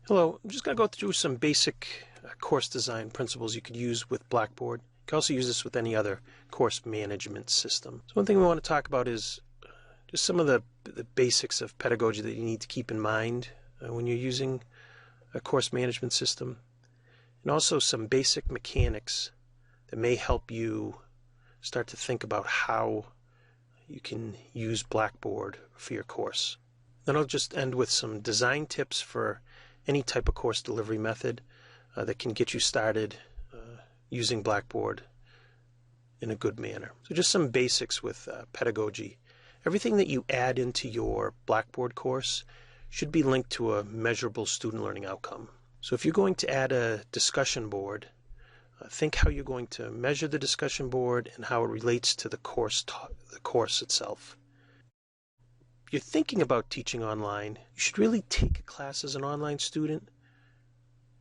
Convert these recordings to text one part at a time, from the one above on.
Hello, I'm just going to go through some basic course design principles you could use with Blackboard. You can also use this with any other course management system. So one thing we want to talk about is just some of the basics of pedagogy that you need to keep in mind when you're using a course management system, and also some basic mechanics that may help you start to think about how you can use Blackboard for your course. Then I'll just end with some design tips for any type of course delivery method that can get you started using Blackboard in a good manner. So just some basics with pedagogy. Everything that you add into your Blackboard course should be linked to a measurable student learning outcome. So if you're going to add a discussion board, think how you're going to measure the discussion board and how it relates to the course itself. If you're thinking about teaching online, you should really take a class as an online student.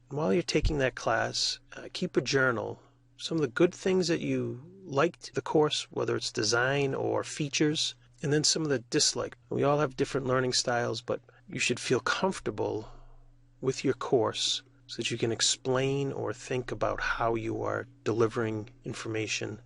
And while you're taking that class, keep a journal. Some of the good things that you liked the course, whether it's design or features, and then some of the dislike. We all have different learning styles, but you should feel comfortable with your course so that you can explain or think about how you are delivering information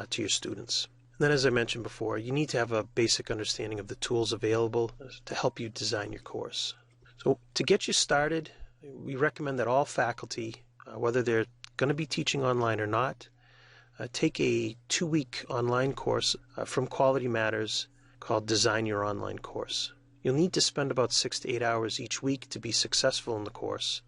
to your students. And then, as I mentioned before, you need to have a basic understanding of the tools available to help you design your course. So to get you started, we recommend that all faculty, whether they're going to be teaching online or not, take a 2-week online course from Quality Matters called Design Your Online Course. You'll need to spend about 6 to 8 hours each week to be successful in the course,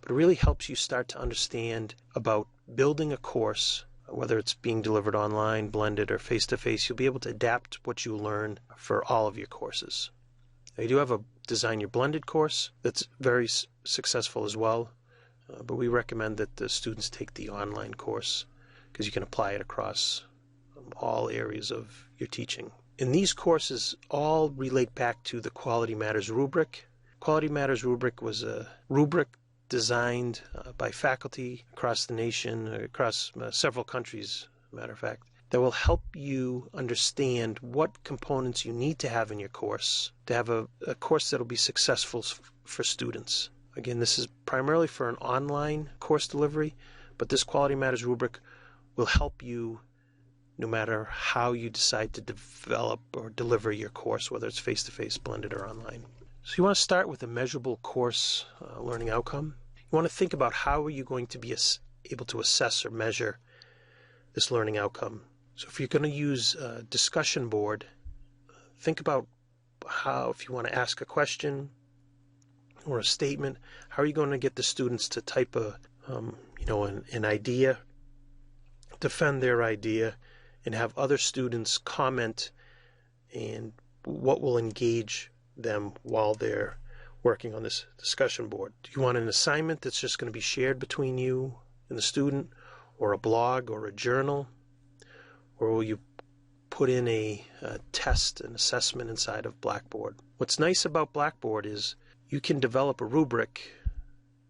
but it really helps you start to understand about building a course. Whether it's being delivered online, blended, or face-to-face, you'll be able to adapt what you learn for all of your courses. Now, you do have a Design Your Blended course that's very successful as well, but we recommend that the students take the online course because you can apply it across all areas of your teaching. And these courses all relate back to the Quality Matters rubric. Quality Matters rubric was a rubric designed by faculty across the nation, across several countries, as a matter of fact, that will help you understand what components you need to have in your course to have a course that will be successful for students. Again, this is primarily for an online course delivery, but this Quality Matters rubric will help you no matter how you decide to develop or deliver your course, whether it's face-to-face, blended, or online. So you want to start with a measurable course learning outcome. You want to think about how are you going to be able to assess or measure this learning outcome. So if you're going to use a discussion board, think about how, if you want to ask a question or a statement, how are you going to get the students to type an idea, defend their idea, and have other students comment, and what will engage them while they're working on this discussion board. Do you want an assignment that's just going to be shared between you and the student, or a blog or a journal? Or will you put in a test, an assessment inside of Blackboard? What's nice about Blackboard is you can develop a rubric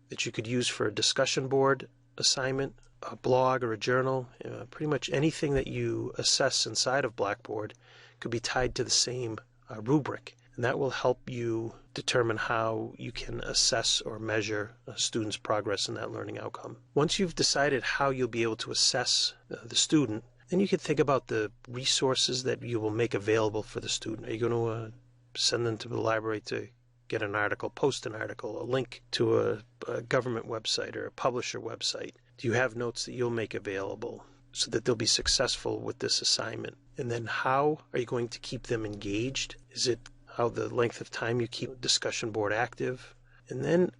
that you could use for a discussion board assignment, a blog or a journal. Pretty much anything that you assess inside of Blackboard could be tied to the same rubric. And that will help you determine how you can assess or measure a student's progress in that learning outcome. Once you've decided how you'll be able to assess the student, then you can think about the resources that you will make available for the student. Are you going to send them to the library to get an article, post an article, a link to a government website or a publisher website? Do you have notes that you'll make available so that they'll be successful with this assignment? And then how are you going to keep them engaged? Is it how the length of time you keep discussion board active? And then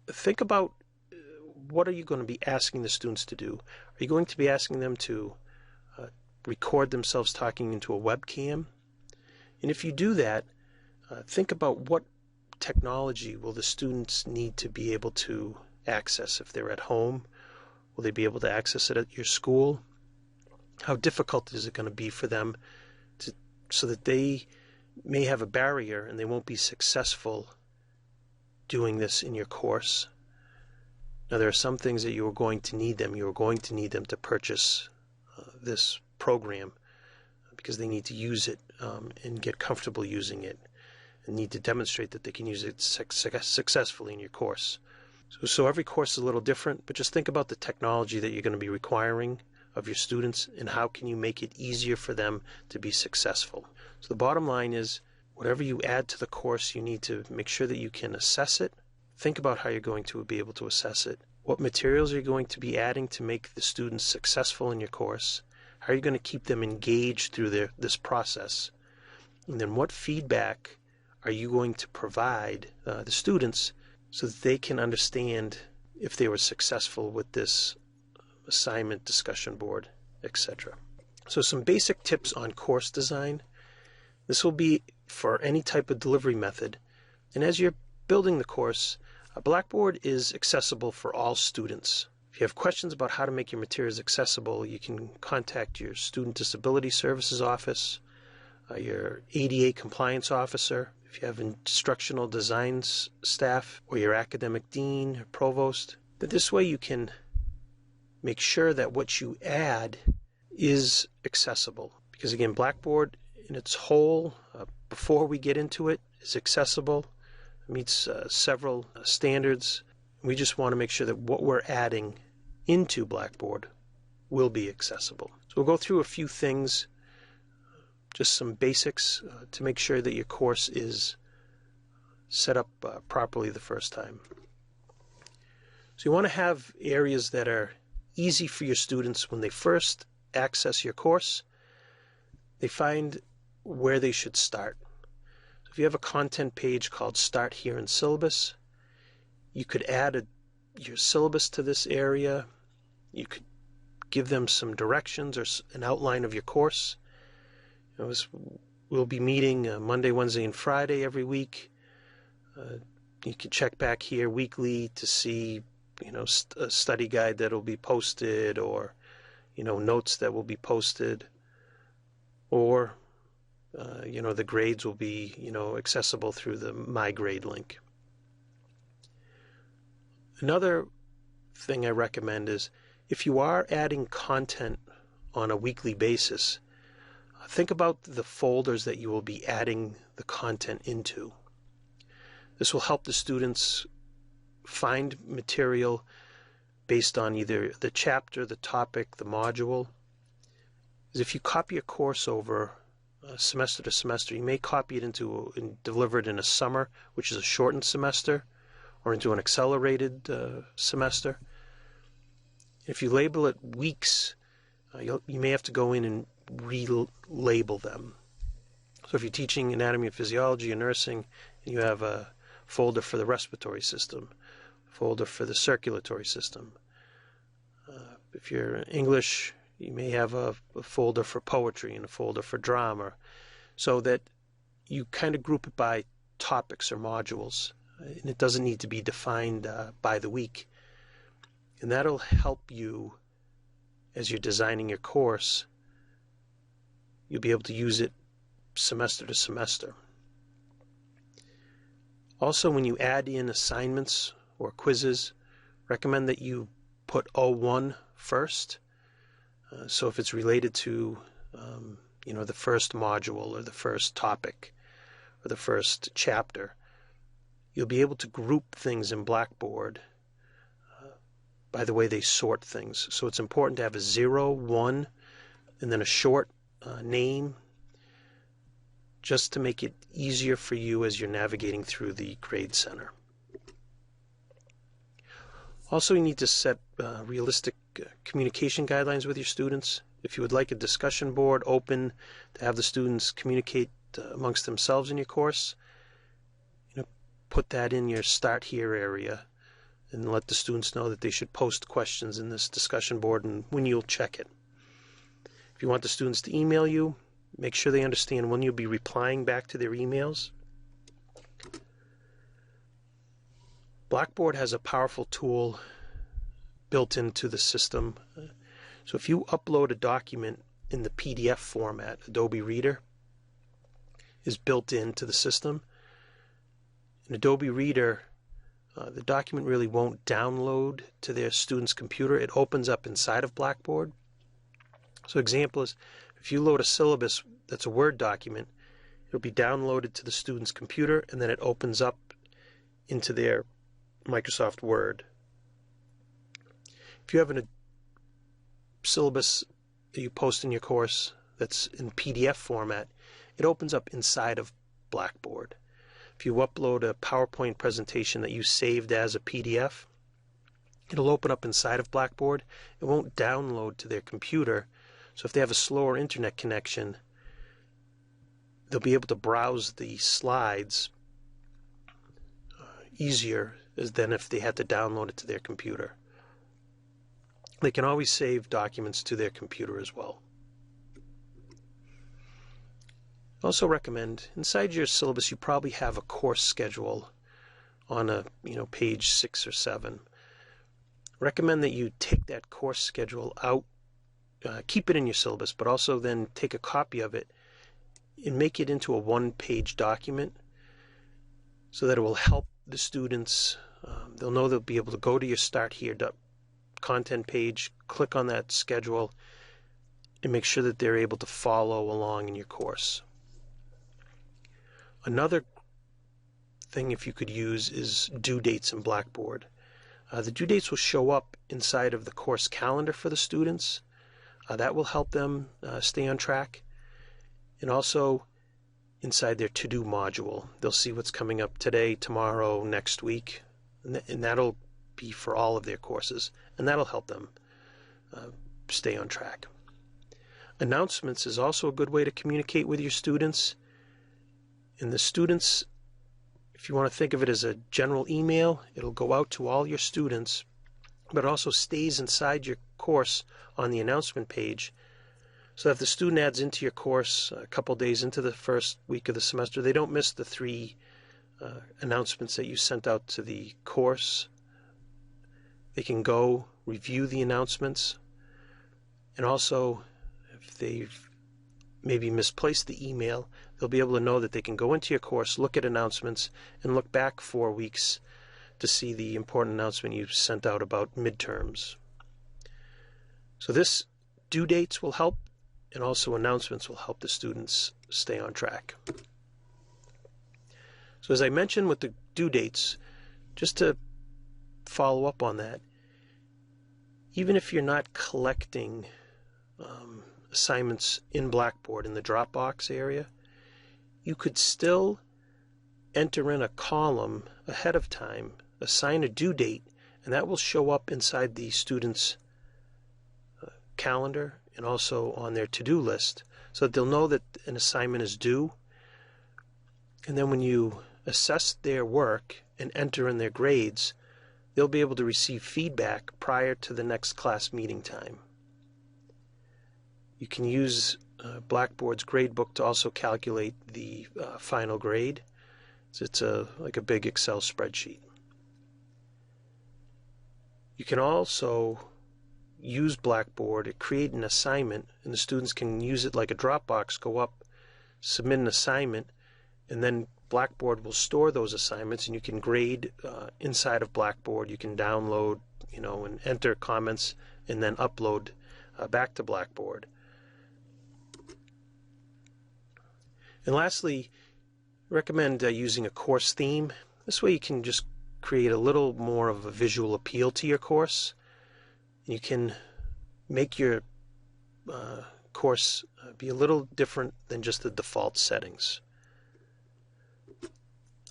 think about what are you going to be asking the students to do? Are you going to be asking them to record themselves talking into a webcam? And if you do that, think about what technology will the students need to be able to access if they're at home. Will they be able to access it at your school? How difficult is it going to be for them so that they may have a barrier and they won't be successful doing this in your course? Now, there are some things that you are going to need them. You are going to need them to purchase this program because they need to use it and get comfortable using it and need to demonstrate that they can use it successfully in your course. So every course is a little different, but just think about the technology that you're going to be requiring of your students and how can you make it easier for them to be successful. So the bottom line is, whatever you add to the course, you need to make sure that you can assess it. Think about how you're going to be able to assess it. What materials are you going to be adding to make the students successful in your course? How are you going to keep them engaged through this process? And then what feedback are you going to provide the students so that they can understand if they were successful with this assignment, discussion board, etc. So some basic tips on course design. This will be for any type of delivery method. And as you're building the course, Blackboard is accessible for all students. If you have questions about how to make your materials accessible, you can contact your Student Disability Services Office, your ADA Compliance Officer, if you have instructional design staff, or your academic dean or provost. But this way you can make sure that what you add is accessible. Because again, Blackboard in its whole, before we get into it, is accessible. It meets several standards. We just want to make sure that what we're adding into Blackboard will be accessible. So we'll go through a few things, just some basics to make sure that your course is set up properly the first time. So you want to have areas that are easy for your students when they first access your course. They find where they should start. So if you have a content page called Start Here in Syllabus, you could add your syllabus to this area. You could give them some directions or an outline of your course. We'll be meeting Monday, Wednesday, and Friday every week. You can check back here weekly to see, a study guide that will be posted, or, notes that will be posted, or, the grades will be, accessible through the My Grade link. Another thing I recommend is if you are adding content on a weekly basis, think about the folders that you will be adding the content into. This will help the students find material based on either the chapter, the topic, the module. Because if you copy a course over semester to semester, you may copy it and deliver it in a summer, which is a shortened semester, or into an accelerated semester. If you label it weeks, you may have to go in and relabel them. So if you're teaching anatomy and physiology or nursing, and you have a folder for the respiratory system, folder for the circulatory system. If you're English, you may have a folder for poetry and a folder for drama, so that you kind of group it by topics or modules, and it doesn't need to be defined by the week. And that'll help you as you're designing your course. You'll be able to use it semester to semester. Also, when you add in assignments or quizzes, recommend that you put O1 first. So if it's related to, the first module or the first topic or the first chapter, you'll be able to group things in Blackboard by the way they sort things. So it's important to have a 0, 1, and then a short name, just to make it easier for you as you're navigating through the grade center. Also, you need to set realistic communication guidelines with your students. If you would like a discussion board open to have the students communicate amongst themselves in your course, put that in your Start Here area and let the students know that they should post questions in this discussion board and when you'll check it. If you want the students to email you, make sure they understand when you'll be replying back to their emails. Blackboard has a powerful tool built into the system. So if you upload a document in the PDF format, Adobe Reader is built into the system. In Adobe Reader, the document really won't download to their student's computer. It opens up inside of Blackboard. So example is, if you load a syllabus that's a Word document, it'll be downloaded to the student's computer, and then it opens up into their Microsoft Word. If you have a syllabus that you post in your course that's in PDF format, it opens up inside of Blackboard. If you upload a PowerPoint presentation that you saved as a PDF, it'll open up inside of Blackboard. It won't download to their computer, so if they have a slower internet connection, they'll be able to browse the slides easier than if they had to download it to their computer. They can always save documents to their computer as well. I also recommend, inside your syllabus, you probably have a course schedule on a page 6 or 7. Recommend that you take that course schedule out, keep it in your syllabus, but also then take a copy of it and make it into a one-page document so that it will help the students. They'll know they'll be able to go to your Start Here content page, click on that schedule, and make sure that they're able to follow along in your course. Another thing if you could use is due dates in Blackboard. The due dates will show up inside of the course calendar for the students. That will help them stay on track. And also inside their to-do module, they'll see what's coming up today, tomorrow, next week, and that'll be for all of their courses, and that'll help them stay on track. Announcements is also a good way to communicate with your students. And the students, if you want to think of it as a general email, it'll go out to all your students, but it also stays inside your course on the announcement page. So if the student adds into your course a couple days into the first week of the semester, they don't miss the 3 announcements that you sent out to the course. They can go review the announcements, and also if they've maybe misplaced the email, they'll be able to know that they can go into your course, look at announcements, and look back 4 weeks to see the important announcement you sent out about midterms. So this due dates will help, and also announcements will help the students stay on track. So as I mentioned with the due dates, just to follow up on that, even if you're not collecting assignments in Blackboard in the Dropbox area, you could still enter in a column ahead of time, assign a due date, and that will show up inside the student's calendar and also on their to-do list, so that they'll know that an assignment is due. And then when you assess their work and enter in their grades, they'll be able to receive feedback prior to the next class meeting time. You can use Blackboard's gradebook to also calculate the final grade. It's like a big Excel spreadsheet. You can also use Blackboard to create an assignment, and the students can use it like a Dropbox, go up, submit an assignment, and then Blackboard will store those assignments, and you can grade inside of Blackboard. You can download, and enter comments, and then upload back to Blackboard. And lastly, I recommend using a course theme. This way you can just create a little more of a visual appeal to your course. You can make your course be a little different than just the default settings.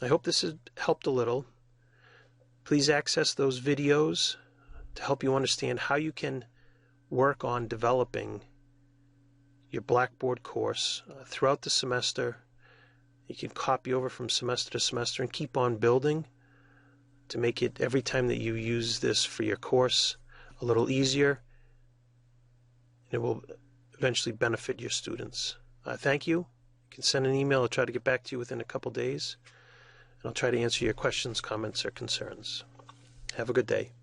I hope this has helped a little. Please access those videos to help you understand how you can work on developing your Blackboard course throughout the semester. You can copy over from semester to semester and keep on building to make it, every time that you use this for your course, a little easier. It will eventually benefit your students. Thank you. You can send an email. I'll try to get back to you within a couple days, and I'll try to answer your questions, comments, or concerns. Have a good day.